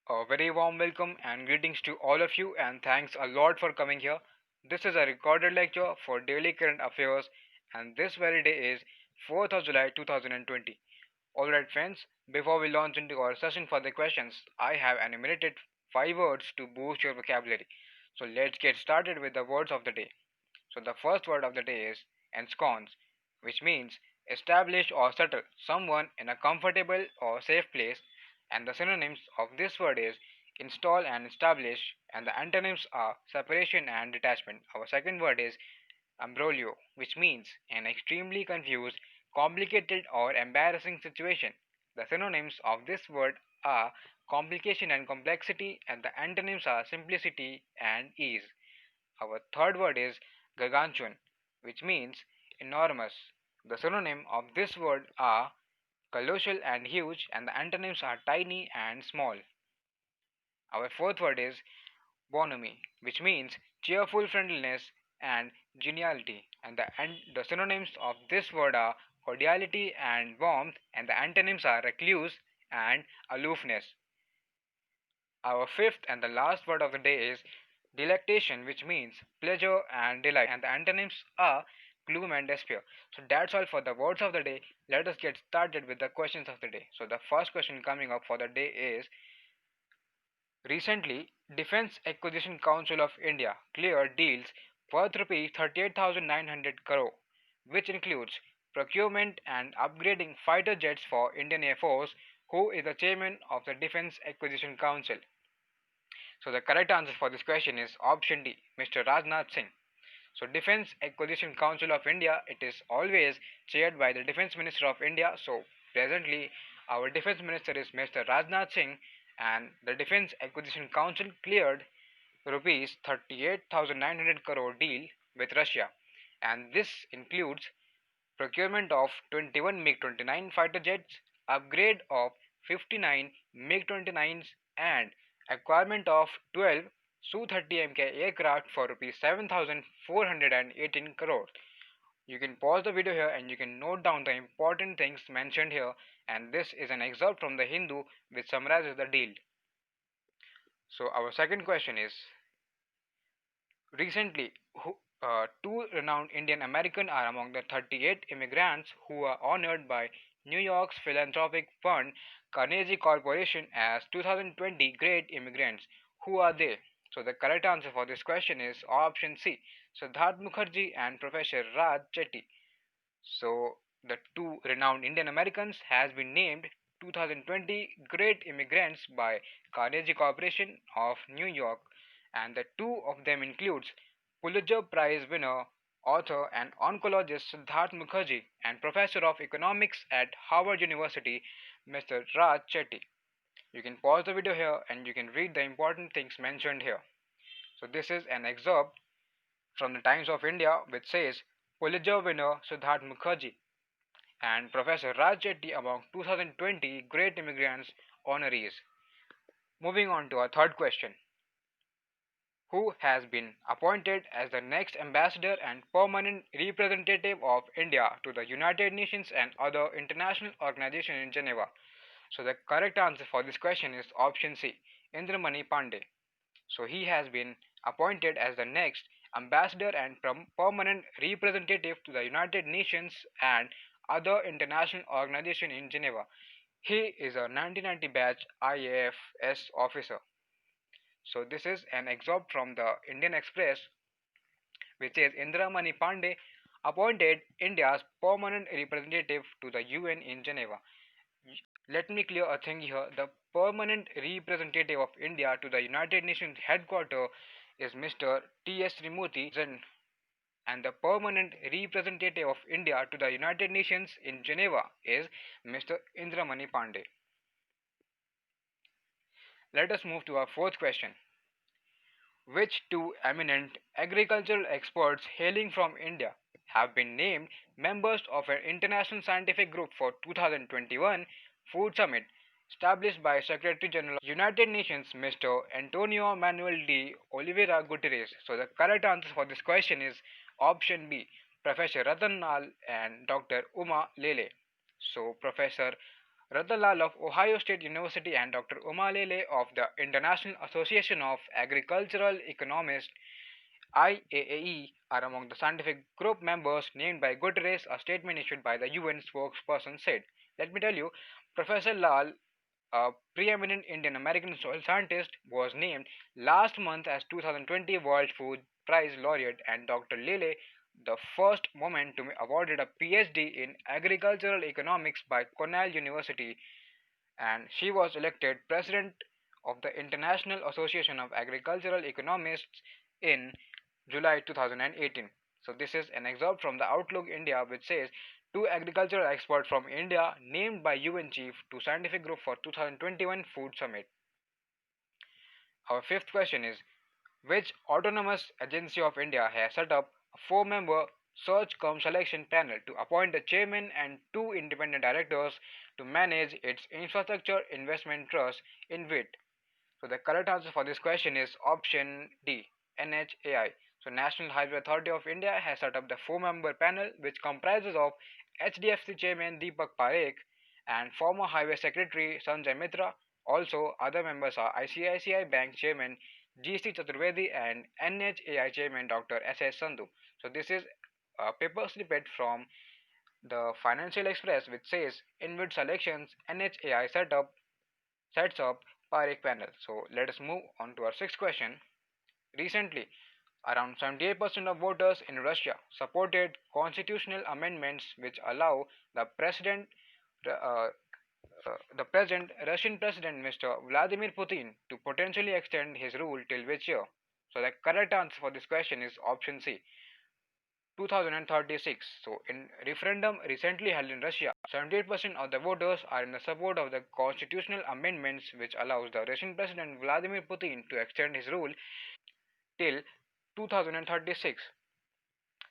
A very warm welcome and greetings to all of you, and thanks a lot for coming here. This is a recorded lecture for daily current affairs, and this very day is 4th of July 2020. Alright, friends, before we launch into our session for the questions, I have enumerated 5 words to boost your vocabulary. So let's get started with the words of the day. So the first word of the day is ensconce, which means establish or settle someone in a comfortable or safe place, and the synonyms of this word is install and establish, and the antonyms are separation and detachment. Our second word is imbroglio, which means an extremely confused, complicated or embarrassing situation. The synonyms of this word are complication and complexity, and the antonyms are simplicity and ease. Our third word is gargantuan, which means enormous. The synonym of this word are colossal and huge, and the antonyms are tiny and small. Our fourth word is bonhomie, which means cheerful friendliness and geniality, and the synonyms of this word are cordiality and warmth, and the antonyms are recluse and aloofness. Our fifth and the last word of the day is delectation, which means pleasure and delight, and the antonyms are gloom and despair. So that's all for the words of the day. Let us get started with the questions of the day. So the first question coming up for the day is: recently, Defence Acquisition Council of India cleared deals worth rupees 38,900 crore, which includes procurement and upgrading fighter jets for Indian Air Force. Who is the chairman of the Defence Acquisition Council? So the correct answer for this question is option D, Mr. Rajnath Singh. So Defence Acquisition Council of India, it is always chaired by the Defence Minister of India. So presently our Defence Minister is Mr. Rajnath Singh, and the Defence Acquisition Council cleared rupees 38,900 crore deal with Russia, and this includes procurement of 21 MiG-29 fighter jets, upgrade of 59 MiG-29s, and acquirement of 12 Su-30 Mk aircraft for rupees 7,418 crores. You can pause the video here and you can note down the important things mentioned here, and this is an excerpt from the Hindu which summarizes the deal. So our second question is: recently, two renowned Indian Americans are among the 38 immigrants who are honored by New York's philanthropic fund Carnegie Corporation as 2020 Great Immigrants. Who are they? So the correct answer for this question is option C, Siddharth Mukherjee and Professor Raj Chetty. So the two renowned Indian Americans has been named 2020 Great Immigrants by Carnegie Corporation of New York, and the two of them includes Pulitzer Prize winner, author and oncologist Siddharth Mukherjee, and professor of economics at Harvard University, Mr. Raj Chetty. You can pause the video here and you can read the important things mentioned here. So this is an excerpt from the Times of India which says Pulitzer winner Siddharth Mukherjee and Professor Raj Chetty among 2020 Great Immigrants honorees. Moving on to our third question: who has been appointed as the next ambassador and permanent representative of India to the United Nations and other international organizations in Geneva? So the correct answer for this question is option C, Indramani Pandey. So he has been appointed as the next ambassador and permanent representative to the United Nations and other international organizations in Geneva. He is a 1990 batch IAFS officer. So this is an excerpt from the Indian Express which says Indramani Pandey appointed India's permanent representative to the UN in Geneva. Let me clear a thing here. The permanent representative of India to the United Nations headquarters is Mr. T.S. Trimurti, and the permanent representative of India to the United Nations in Geneva is Mr. Indramani Pandey. Let us move to our fourth question. Which two eminent agricultural experts hailing from India have been named members of an international scientific group for 2021 Food Summit established by Secretary General of United Nations Mr. Antonio Manuel de Oliveira Guterres? So the correct answer for this question is option B, Professor Ratan Lal and Dr. Uma Lele. So Professor Ratan Lal of Ohio State University and Dr. Uma Lele of the International Association of Agricultural Economists IAAE are among the scientific group members named by Guterres, a statement issued by the UN spokesperson said. Let me tell you, Professor Lal, a preeminent Indian American soil scientist, was named last month as 2020 World Food Prize laureate, and Dr. Lele, the first woman to be awarded a PhD in agricultural economics by Cornell University, and she was elected president of the International Association of Agricultural Economists in July 2018. So this is an excerpt from the Outlook India, which says two agricultural experts from India named by UN chief to scientific group for 2021 food summit. Our fifth question is, which autonomous agency of India has set up a four-member search cum selection panel to appoint a chairman and two independent directors to manage its infrastructure investment trust in WIT? So the correct answer for this question is option D, NHAI. So National Highway Authority of India has set up the four-member panel which comprises of HDFC chairman Deepak Parekh and former Highway Secretary Sanjay Mitra. Also, other members are ICICI Bank chairman GC Chaturvedi and NHAI chairman Dr. S.S. Sandhu. So this is a paper snippet from the Financial Express which says in mid selections NHAI sets up Parekh panel. So let us move on to our sixth question. Recently, around 78% of voters in Russia supported constitutional amendments which allow the president, uh, the present Russian President Mr. Vladimir Putin to potentially extend his rule till which year? So the correct answer for this question is option C, 2036. So in referendum recently held in Russia, 78% of the voters are in the support of the constitutional amendments which allows the Russian President Vladimir Putin to extend his rule till 2036.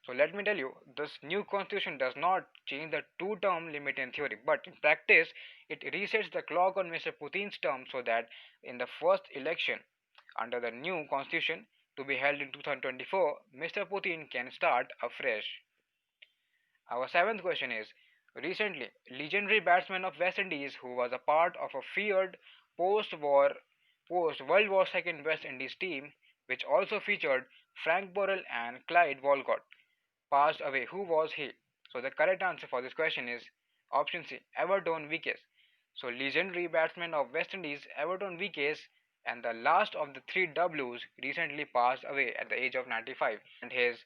So let me tell you, this new constitution does not change the two-term limit in theory, but in practice, it resets the clock on Mr. Putin's term so that in the first election under the new constitution to be held in 2024, Mr. Putin can start afresh. Our seventh question is, recently, legendary batsman of West Indies who was a part of a feared post-war post-World War II West Indies team, which also featured Frank Borrell and Clyde Walcott, passed away. Who was he? So the correct answer for this question is option C, Everton Weekes. So legendary batsman of West Indies, Everton Weekes, and the last of the three Ws, recently passed away at the age of 95, and his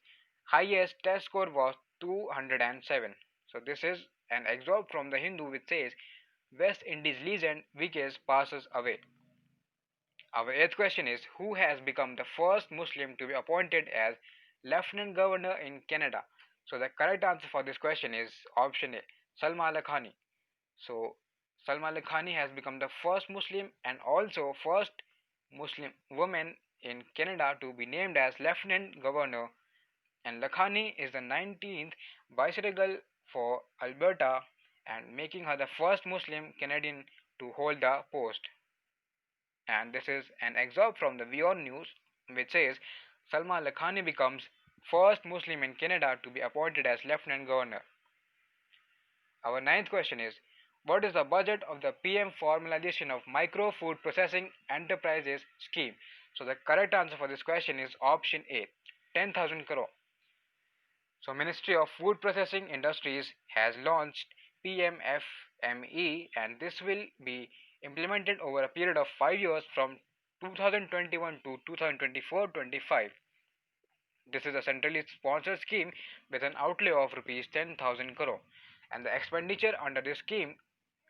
highest test score was 207. So this is an excerpt from the Hindu which says West Indies legend Weekes passes away. Our eighth question is, who has become the first Muslim to be appointed as Lieutenant Governor in Canada? So the correct answer for this question is option A, Salma Lakhani. So Salma Lakhani has become the first Muslim and also first Muslim woman in Canada to be named as Lieutenant Governor, and Lakhani is the 19th viceregal for Alberta and making her the first Muslim Canadian to hold the post. And this is an excerpt from the WION News which says Salma Lakhani becomes first Muslim in Canada to be appointed as Lieutenant Governor. Our ninth question is, what is the budget of the PM Formalization of Micro Food Processing Enterprises scheme? So the correct answer for this question is option A, 10,000 crore. So Ministry of Food Processing Industries has launched PMFME, and this will be implemented over a period of 5 years from 2021 to 2024-25. This is a centrally sponsored scheme with an outlay of rupees 10,000 crore, and the expenditure under this scheme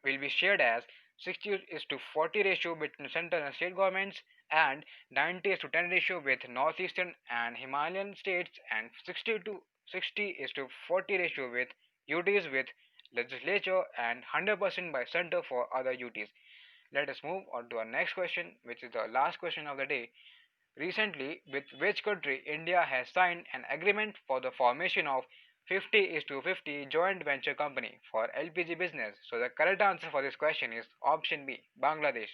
will be shared as 60 is to 40 ratio between central and state governments and 90 is to 10 ratio with northeastern and Himalayan states and 60 is to 40 ratio with UTs with legislature and 100% by center for other UTs. Let us move on to our next question, which is the last question of the day. Recently, with which country India has signed an agreement for the formation of 50 is to 50 joint venture company for LPG business? So the correct answer for this question is option B, Bangladesh.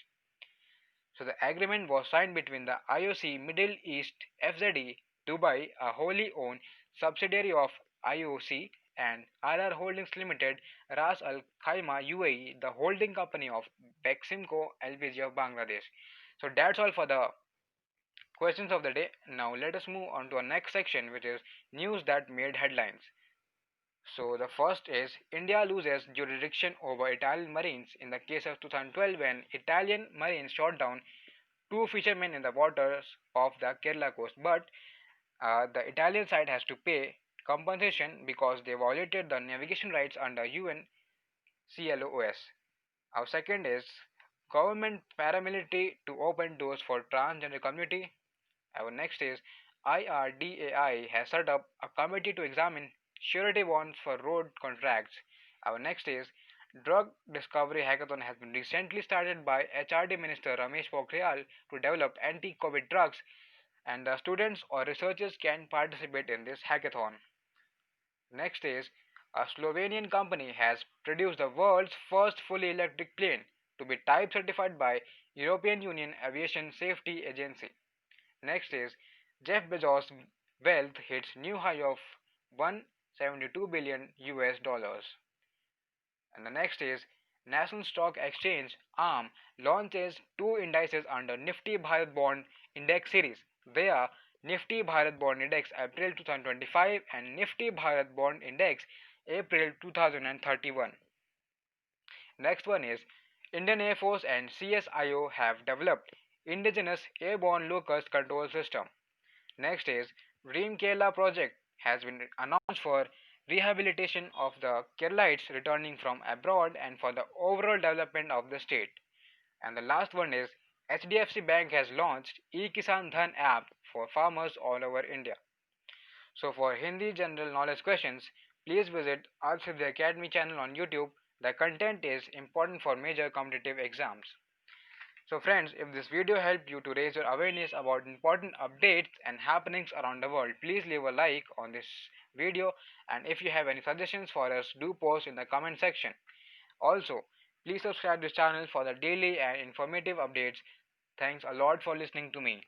So the agreement was signed between the IOC Middle East FZE Dubai, a wholly owned subsidiary of IOC, and RR Holdings Limited, Ras Al Khaimah UAE, the holding company of Beximco LPG of Bangladesh. So that's all for the questions of the day. Now let us move on to our next section, which is news that made headlines. So the first is India loses jurisdiction over Italian Marines in the case of 2012 when Italian Marines shot down two fishermen in the waters of the Kerala coast. But the Italian side has to pay compensation because they violated the navigation rights under UN CLOS. Our second is government paramilitary to open doors for transgender community. Our next is IRDAI has set up a committee to examine surety bonds for road contracts. Our next is Drug Discovery Hackathon has been recently started by HRD Minister Ramesh Pokhriyal to develop anti-COVID drugs, and the students or researchers can participate in this hackathon. Next is a Slovenian company has produced the world's first fully electric plane to be type certified by European Union Aviation Safety Agency. Next is Jeff Bezos' wealth hits new high of 172 billion US dollars. And the next is National Stock Exchange ARM launches two indices under Nifty Bharat Bond Index series. They are Nifty Bharat Bond Index April 2025 and Nifty Bharat Bond Index April 2031. Next one is Indian Air Force and CSIO have developed indigenous airborne locust control system. Next is Dream Kerala project has been announced for rehabilitation of the Keralites returning from abroad and for the overall development of the state. And the last one is HDFC Bank has launched e-Kisan Dhan app for farmers all over India. So for Hindi general knowledge questions, please visit Arts the Academy channel on YouTube. The content is important for major competitive exams. So friends, if this video helped you to raise your awareness about important updates and happenings around the world, please leave a like on this video, and if you have any suggestions for us, do post in the comment section. Also, please subscribe this channel for the daily and informative updates. Thanks a lot for listening to me.